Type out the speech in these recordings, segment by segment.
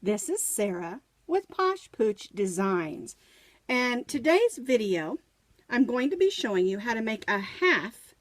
This is Sara with Posh Pooch Designs, and today's video I'm going to be showing you how to make a half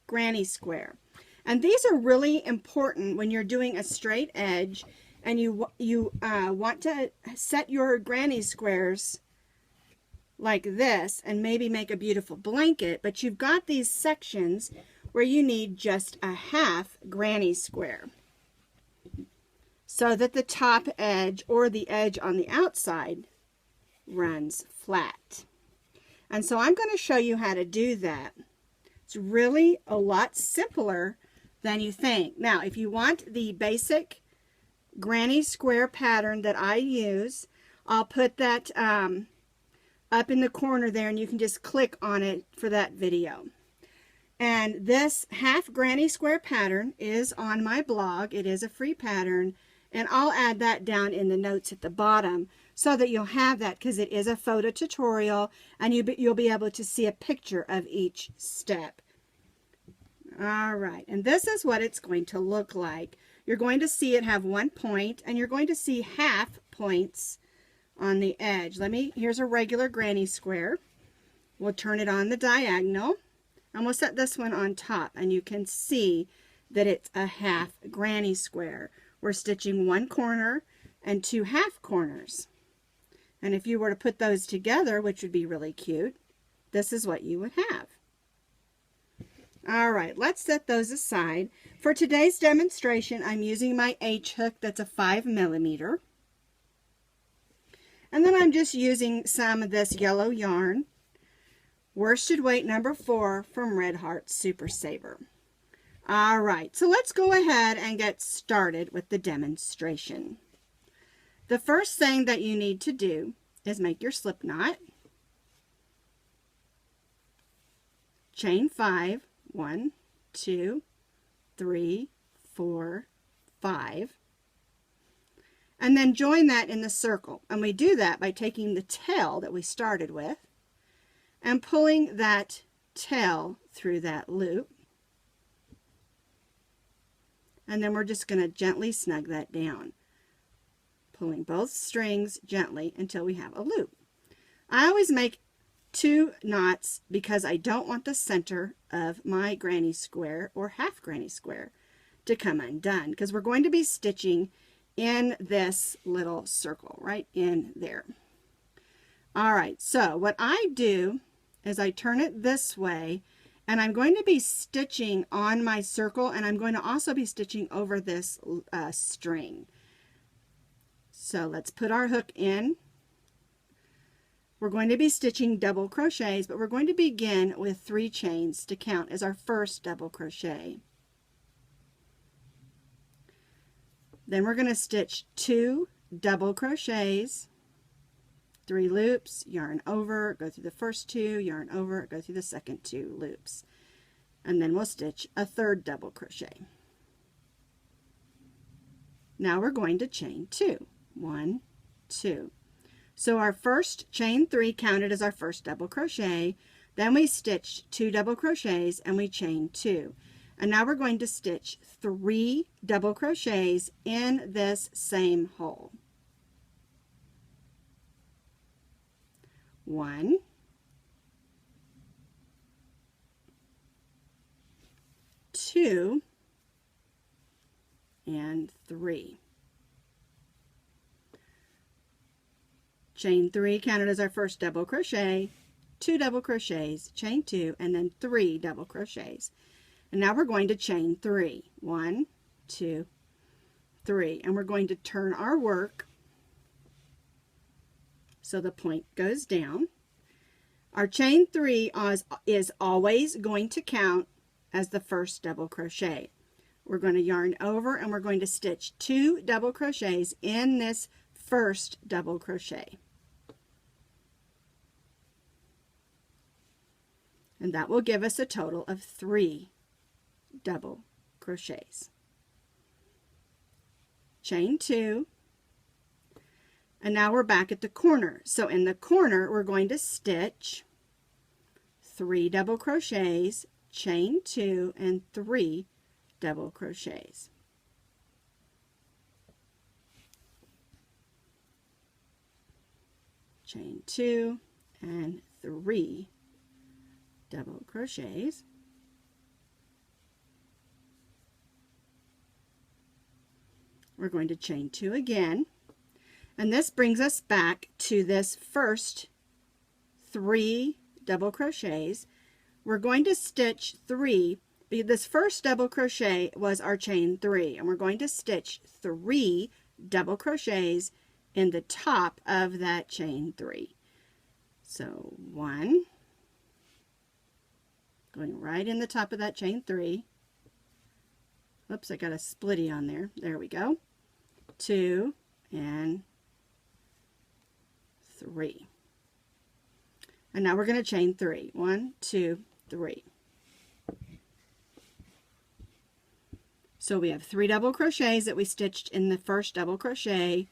granny square. And these are really important when you're doing a straight edge and you want to set your granny squares like this and maybe make a beautiful blanket, but you've got these sections where you need just a half granny square, so that the top edge or the edge on the outside runs flat. And so I'm going to show you how to do that. It's really a lot simpler than you think. Now, if you want the basic granny square pattern that I use, I'll put that up in the corner there, and you can just click on it for that video. And this half granny square pattern is on my blog. It is a free pattern. And I'll add that down in the notes at the bottom so that you'll have that, because it is a photo tutorial and you'll be able to see a picture of each step. All right, and this is what it's going to look like. You're going to see it have one point, and you're going to see half points on the edge. Here's a regular granny square. We'll turn it on the diagonal, and we'll set this one on top, and you can see that it's a half granny square. We're stitching one corner and two half corners. And if you were to put those together, which would be really cute, this is what you would have. All right, let's set those aside. For today's demonstration, I'm using my H hook that's a 5mm. And then I'm just using some of this yellow yarn, worsted weight number 4 from Red Heart Super Saver. All right, so let's go ahead and get started with the demonstration. The first thing that you need to do is make your slip knot. Chain 5, 1, 2, 3, 4, 5. And then join that in the circle. And we do that by taking the tail that we started with and pulling that tail through that loop. And then we're just going to gently snug that down, pulling both strings gently until we have a loop. I always make 2 knots because I don't want the center of my granny square or half granny square to come undone, because we're going to be stitching in this little circle right in there. All right, so what I do is I turn it this way, and I'm going to be stitching on my circle, and I'm going to also be stitching over this string. So let's put our hook in. We're going to be stitching double crochets, but we're going to begin with 3 chains to count as our first double crochet. Then we're going to stitch 2 double crochets, 3 loops, yarn over, go through the first 2, yarn over, go through the second 2 loops. And then we'll stitch a 3rd double crochet. Now we're going to chain 2. 1, 2. So our first chain 3 counted as our first double crochet. Then we stitched 2 double crochets and we chained 2. And now we're going to stitch 3 double crochets in this same hole. 1, 2, and 3. Chain 3 counted as our first double crochet, 2 double crochets, chain 2, and then 3 double crochets. And now we're going to chain 3. 1, 2, 3. And we're going to turn our work so the point goes down. Our chain 3 is always going to count as the first double crochet. We're going to yarn over, and we're going to stitch 2 double crochets in this first double crochet. And that will give us a total of 3 double crochets. Chain 2, and now we're back at the corner. So in the corner we're going to stitch 3 double crochets, chain 2, and 3 double crochets. chain 2 and 3 double crochets. We're going to chain 2 again, and this brings us back to this first 3 double crochets. We're going to stitch 3. This first double crochet was our chain 3, and we're going to stitch 3 double crochets in the top of that chain 3. So 1, going right in the top of that chain 3. Oops, I got a splitty on there. There we go. 2 and 3. And now we're going to chain 3. 1, 2, 3. So we have 3 double crochets that we stitched in the first double crochet,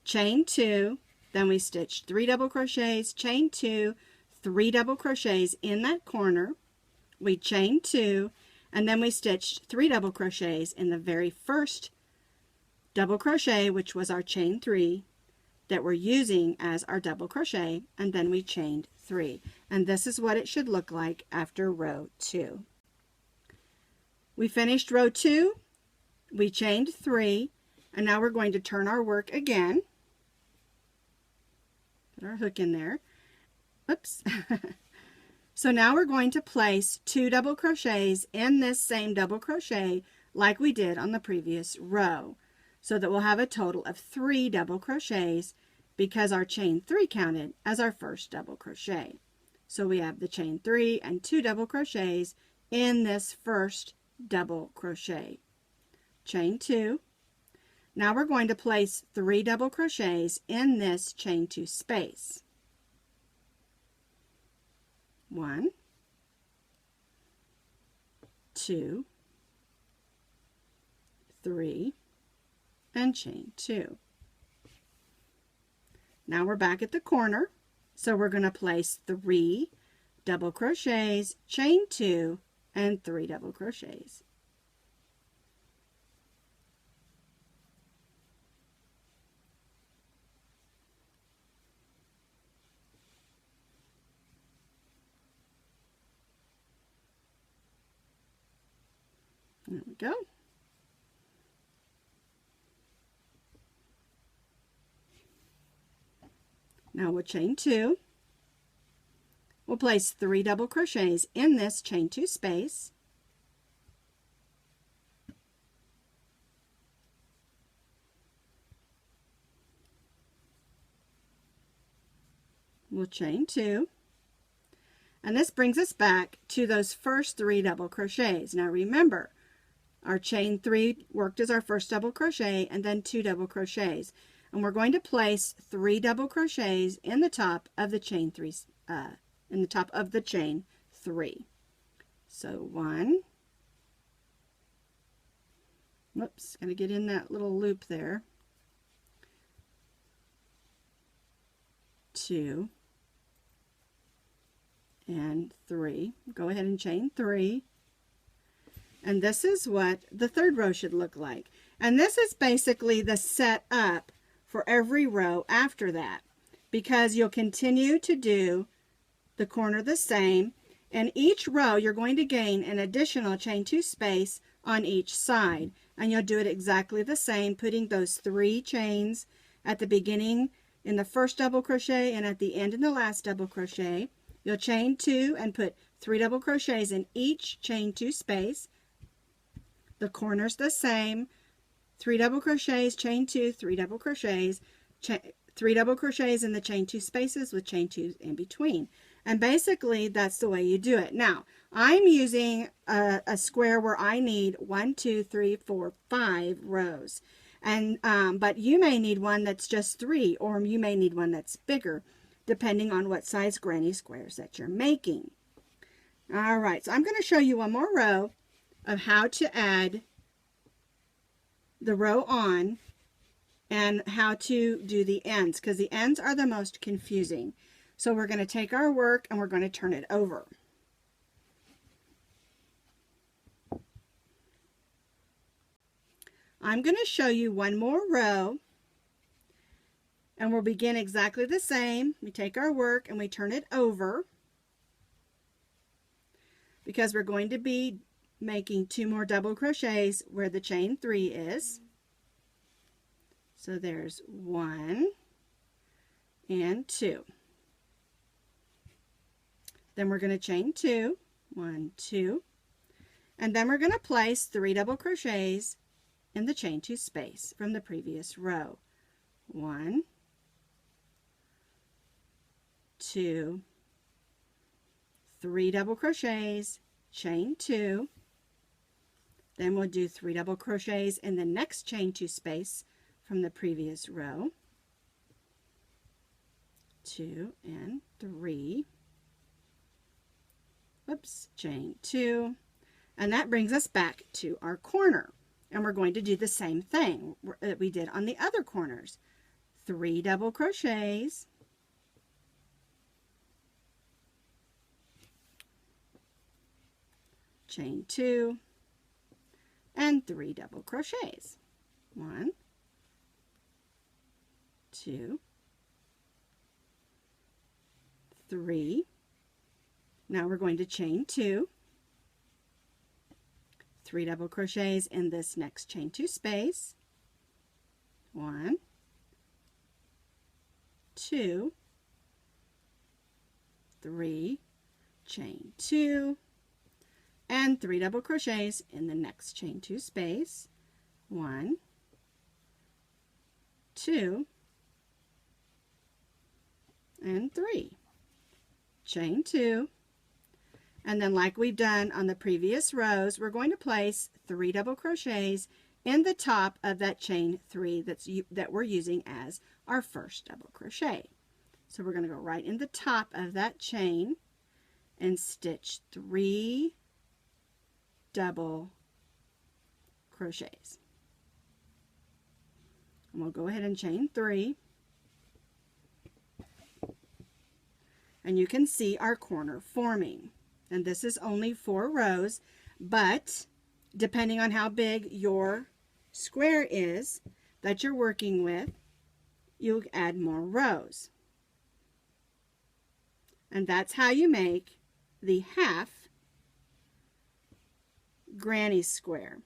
chain 2, then we stitched 3 double crochets, chain 2, 3 double crochets in that corner, we chained 2, and then we stitched 3 double crochets in the very first double crochet, which was our chain 3 that we're using as our double crochet, and then we chained 3. And this is what it should look like after row 2. We finished row 2, we chained 3, and now we're going to turn our work again. Put our hook in there. Oops. So now we're going to place 2 double crochets in this same double crochet like we did on the previous row, so that we'll have a total of 3 double crochets because our chain 3 counted as our first double crochet. So we have the chain 3 and 2 double crochets in this first double crochet. Chain 2. Now we're going to place 3 double crochets in this chain 2 space. 1, 2, 3, and chain 2. Now we're back at the corner, so we're going to place 3 double crochets, chain 2, and 3 double crochets. There we go. Now we'll chain 2. We'll place 3 double crochets in this chain 2 space. We'll chain 2. And this brings us back to those first 3 double crochets. Now remember, our chain 3 worked as our first double crochet and then 2 double crochets. And we're going to place 3 double crochets in the top of the chain 3, So 1, whoops, going to get in that little loop there. 2 and 3. Go ahead and chain 3. And this is what the third row should look like. And this is basically the setup for every row after that, because you'll continue to do the corner the same, and each row you're going to gain an additional chain 2 space on each side, and you'll do it exactly the same, putting those 3 chains at the beginning in the first double crochet and at the end in the last double crochet. You'll chain 2 and put 3 double crochets in each chain 2 space. The corner's the same. 3 double crochets, chain 2, 3 double crochets, 3 double crochets in the chain 2 spaces with chain 2 in between. And basically that's the way you do it. Now I'm using a square where I need 1, 2, 3, 4, 5 rows, and but you may need one that's just 3, or you may need one that's bigger, depending on what size granny squares that you're making. All right, so I'm going to show you one more row of how to add the row on and how to do the ends, because the ends are the most confusing. So we're going to take our work and we're going to turn it over. I'm going to show you one more row And we'll begin exactly the same. We take our work and we turn it over because we're going to be making 2 more double crochets where the chain 3 is. So there's 1 and 2. Then we're going to chain 2, 1, 2, and then we're going to place 3 double crochets in the chain 2 space from the previous row. 1, 2, 3 double crochets, chain 2, then we'll do 3 double crochets in the next chain 2 space from the previous row, 2 and 3, whoops, chain 2, and that brings us back to our corner. And we're going to do the same thing that we did on the other corners. 3 double crochets, chain 2, and 3 double crochets. 1, 2, 3. Now we're going to chain 2, 3 double crochets in this next chain 2 space. 1, 2, 3, chain 2, and 3 double crochets in the next chain 2 space. 1, 2, and 3. Chain 2. And then, like we've done on the previous rows, we're going to place 3 double crochets in the top of that chain 3 that we're using as our first double crochet. So we're going to go right in the top of that chain and stitch 3 double crochets. And we'll go ahead and chain 3. And you can see our corner forming. And this is only 4 rows, but depending on how big your square is that you're working with, you add more rows. And that's how you make the half granny square.